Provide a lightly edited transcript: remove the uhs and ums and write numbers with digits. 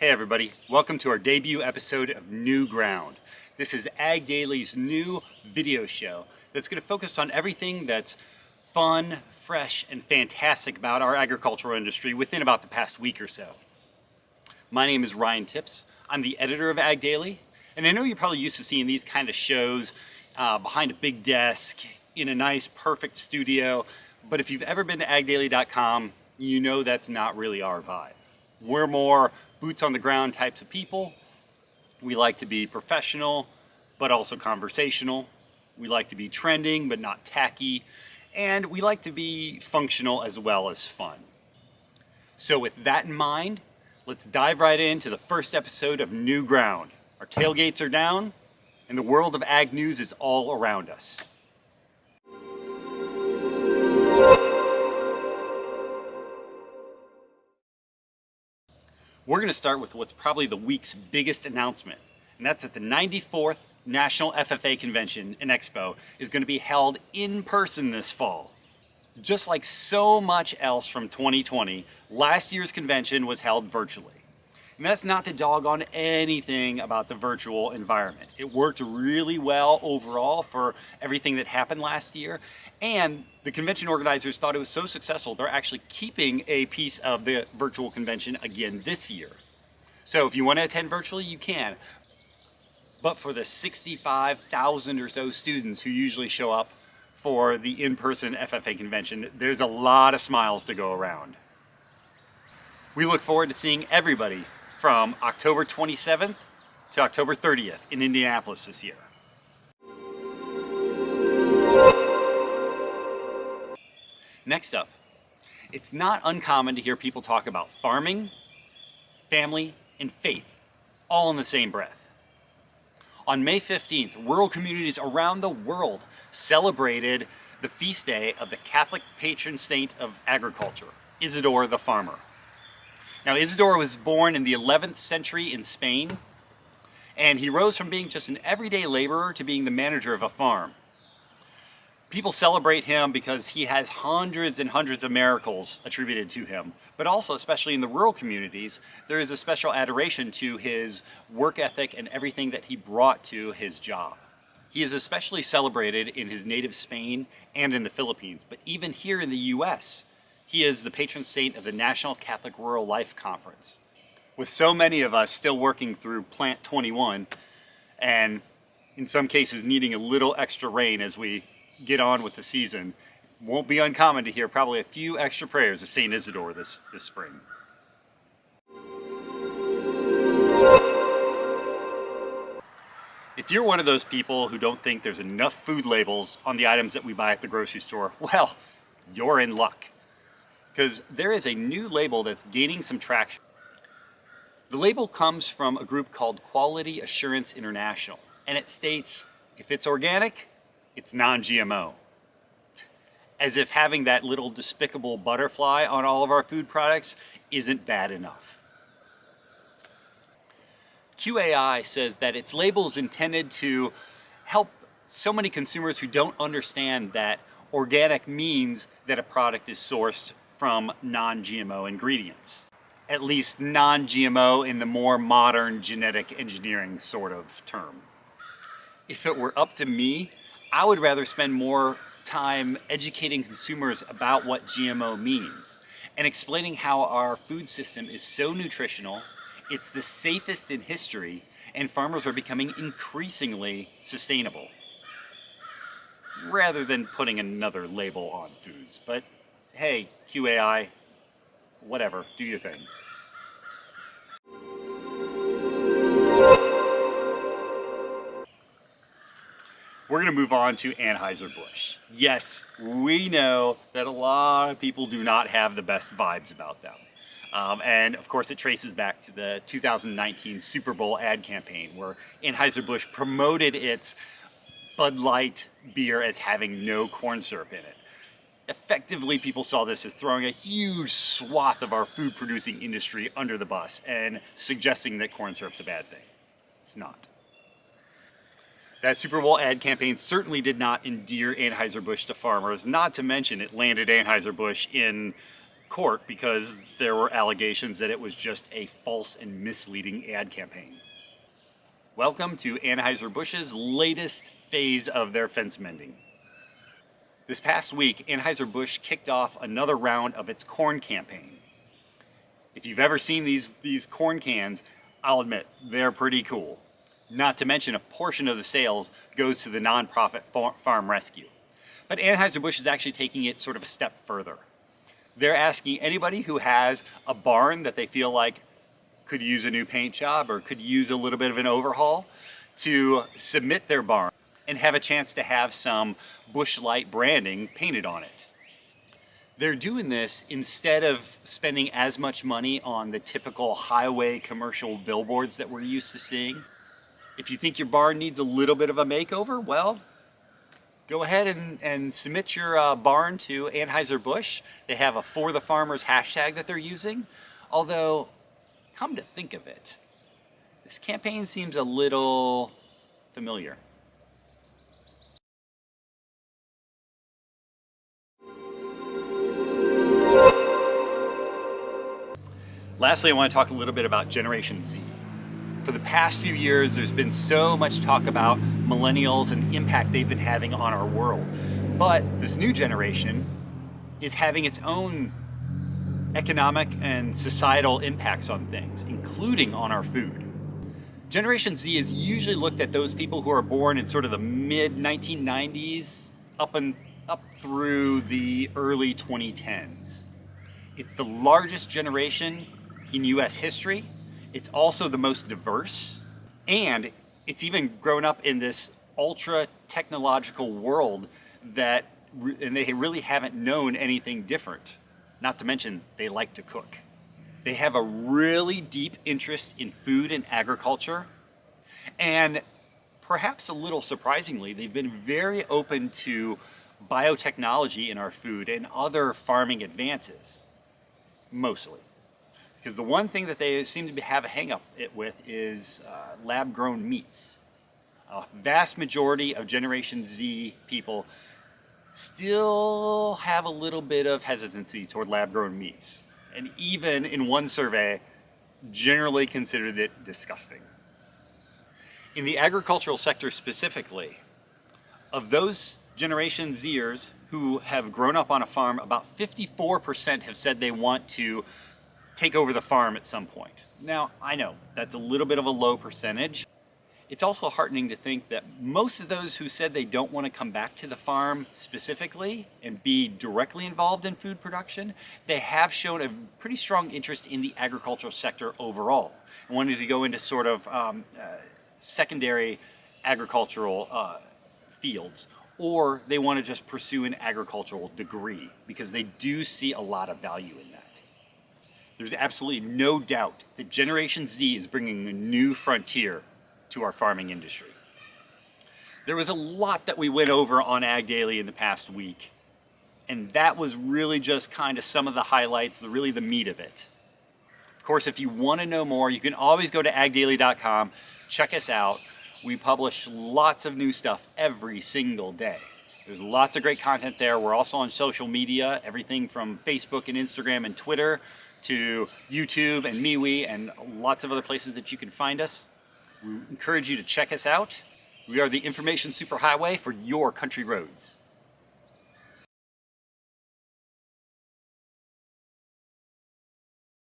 Hey everybody, welcome to our debut episode of New Ground. This is AGDAILY's new video show that's going to focus on everything that's fun, fresh, and fantastic about our agricultural industry within about the past week or so. My name is Ryan Tips. I'm the editor of AGDAILY, and I know you're probably used to seeing these kind of shows behind a big desk in a nice, perfect studio, but if you've ever been to agdaily.com, you know that's not really our vibe. We're more boots on the ground types of people. We like to be professional, but also conversational. We like to be trending, but not tacky. And we like to be functional as well as fun. So with that in mind, let's dive right into the first episode of New Ground. Our tailgates are down, and the world of ag news is all around us. We're going to start with what's probably the week's biggest announcement, and that's that the 94th National FFA Convention and Expo is going to be held in person this fall. Just like so much else from 2020, last year's convention was held virtually. And that's not to dog on anything about the virtual environment. It worked really well overall for everything that happened last year. And the convention organizers thought it was so successful, they're actually keeping a piece of the virtual convention again this year. So if you want to attend virtually, you can. But for the 65,000 or so students who usually show up for the in-person FFA convention, there's a lot of smiles to go around. We look forward to seeing everybody from October 27th to October 30th in Indianapolis this year. Next up, it's not uncommon to hear people talk about farming, family, and faith, all in the same breath. On May 15th, rural communities around the world celebrated the feast day of the Catholic patron saint of agriculture, Isidore the Farmer. Now, Isidore was born in the 11th century in Spain, and he rose from being just an everyday laborer to being the manager of a farm. People celebrate him because he has hundreds and hundreds of miracles attributed to him, but also, especially in the rural communities, there is a special adoration to his work ethic and everything that he brought to his job. He is especially celebrated in his native Spain and in the Philippines, but even here in the US, he is the patron saint of the National Catholic Rural Life Conference. With so many of us still working through Plant 21, and in some cases needing a little extra rain as we get on with the season, it won't be uncommon to hear probably a few extra prayers of St. Isidore this spring. If you're one of those people who don't think there's enough food labels on the items that we buy at the grocery store, well, you're in luck. Because there is a new label that's gaining some traction. The label comes from a group called Quality Assurance International, and it states, if it's organic, it's non-GMO. As if having that little despicable butterfly on all of our food products isn't bad enough. QAI says that its label is intended to help so many consumers who don't understand that organic means that a product is sourced from non-GMO ingredients. At least non-GMO in the more modern genetic engineering sort of term. If it were up to me, I would rather spend more time educating consumers about what GMO means and explaining how our food system is so nutritional, it's the safest in history, and farmers are becoming increasingly sustainable, rather than putting another label on foods. But hey, QAI, whatever, do your thing. We're going to move on to AnheuserBusch. Yes, we know that a lot of people do not have the best vibes about them. And of course it traces back to the 2019 Super Bowl ad campaign where Anheuser-Busch promoted its Bud Light beer as having no corn syrup in it. Effectively, people saw this as throwing a huge swath of our food producing industry under the bus and suggesting that corn syrup's a bad thing. It's not. That Super Bowl ad campaign certainly did not endear Anheuser-Busch to farmers, not to mention it landed Anheuser-Busch in court because there were allegations that it was just a false and misleading ad campaign. Welcome to AnheuserBusch's latest phase of their fence mending. This past week, AnheuserBusch kicked off another round of its corn campaign. If you've ever seen these corn cans, I'll admit, they're pretty cool. Not to mention a portion of the sales goes to the nonprofit farm rescue. But AnheuserBusch is actually taking it sort of a step further. They're asking anybody who has a barn that they feel like could use a new paint job or could use a little bit of an overhaul to submit their barn and have a chance to have some Busch Light branding painted on it. They're doing this instead of spending as much money on the typical highway commercial billboards that we're used to seeing. If you think your barn needs a little bit of a makeover, well, go ahead and submit your barn to AnheuserBusch. They have a For the Farmers hashtag that they're using. Although, come to think of it, this campaign seems a little familiar. Lastly, I want to talk a little bit about Generation Z. For the past few years, there's been so much talk about millennials and the impact they've been having on our world. But this new generation is having its own economic and societal impacts on things, including on our food. Generation Z is usually looked at those people who are born in sort of the mid-1990s up through the early 2010s. It's the largest generation in US history. It's also the most diverse, and it's even grown up in this ultra technological world and they really haven't known anything different. Not to mention, they like to cook. They have a really deep interest in food and agriculture, and perhaps a little surprisingly, they've been very open to biotechnology in our food and other farming advances, mostly. Because the one thing that they seem to have a hang up with is lab-grown meats. A vast majority of Generation Z people still have a little bit of hesitancy toward lab-grown meats. And even in one survey, generally considered it disgusting. In the agricultural sector specifically, of those Generation Zers who have grown up on a farm, about 54% have said they want to take over the farm at some point. Now, I know that's a little bit of a low percentage. It's also heartening to think that most of those who said they don't want to come back to the farm specifically and be directly involved in food production, they have shown a pretty strong interest in the agricultural sector overall and wanted to go into sort of secondary agricultural fields, or they want to just pursue an agricultural degree because they do see a lot of value in that. There's absolutely no doubt that Generation Z is bringing a new frontier to our farming industry. There was a lot that we went over on AGDAILY in the past week, and that was really just kind of some of the highlights, really the meat of it. Of course, if you want to know more, you can always go to agdaily.com, check us out. We publish lots of new stuff every single day. There's lots of great content there. We're also on social media, everything from Facebook and Instagram and Twitter to YouTube and MeWe and lots of other places that you can find us. We encourage you to check us out. We are the information superhighway for your country roads.